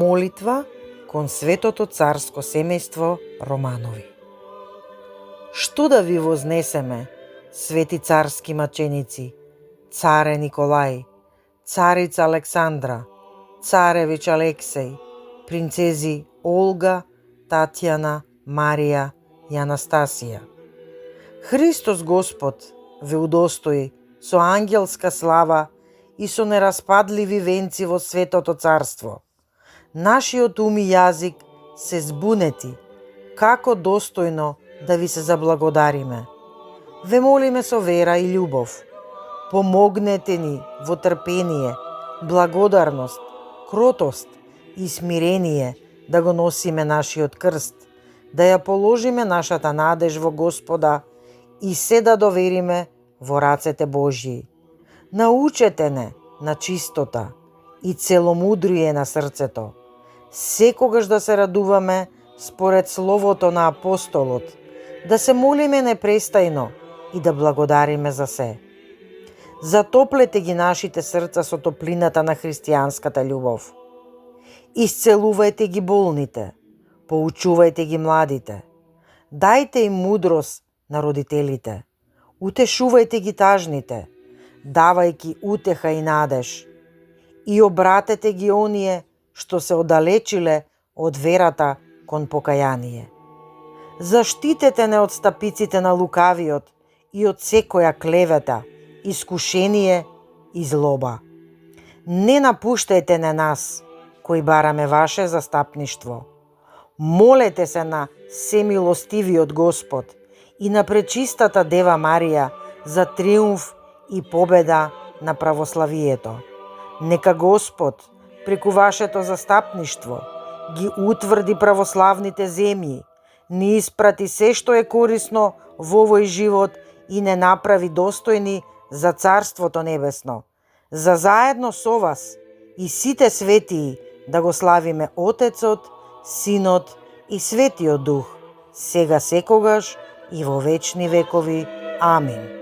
Молитва кон светото царско семејство Романови. Што да ви вознесеме, свети царски маченици, царе Николај, царица Александра, царевич Алексеј, принцези Олга, Татјана, Марија и Анастасија. Христос Господ ве удостои со ангелска слава и со нераспадливи венци во светото царство. Нашиот ум и јазик се збунети, како достојно да ви се заблагодариме. Ве молиме со вера и љубов. Помогнете ни во трпение, благодарност, кротост и смирение да го носиме нашиот крст, да ја положиме нашата надеж во Господа и се да довериме во рацете Божји. Научете не на чистота и целомудрие на срцето, секогаш да се радуваме според словото на апостолот, да се молиме непрестајно и да благодариме за се. Затоплете ги нашите срца со топлината на христијанската љубов. Исцелувајте ги болните, поучувајте ги младите, дајте им мудрост на родителите, утешувајте ги тажните, давајки утеха и надеж, и обратете ги оние што се оддалечиле од верата кон покаяние. Заштитете не од стапиците на лукавиот и од секоја клевета, искушение и злоба. Не напуштајте на нас, кои бараме ваше застапништво. Молете се на семилостивиот Господ и на пречистата Дева Марија за триумф и победа на православието. Нека Господ, преку вашето застапништво, ги утврди православните земји, ни испрати се што е корисно во овој живот и не направи достојни за Царството Небесно. За заедно со вас и сите светии да го славиме Отецот, Синот и Светиот Дух, сега секогаш и во вечни векови. Амин.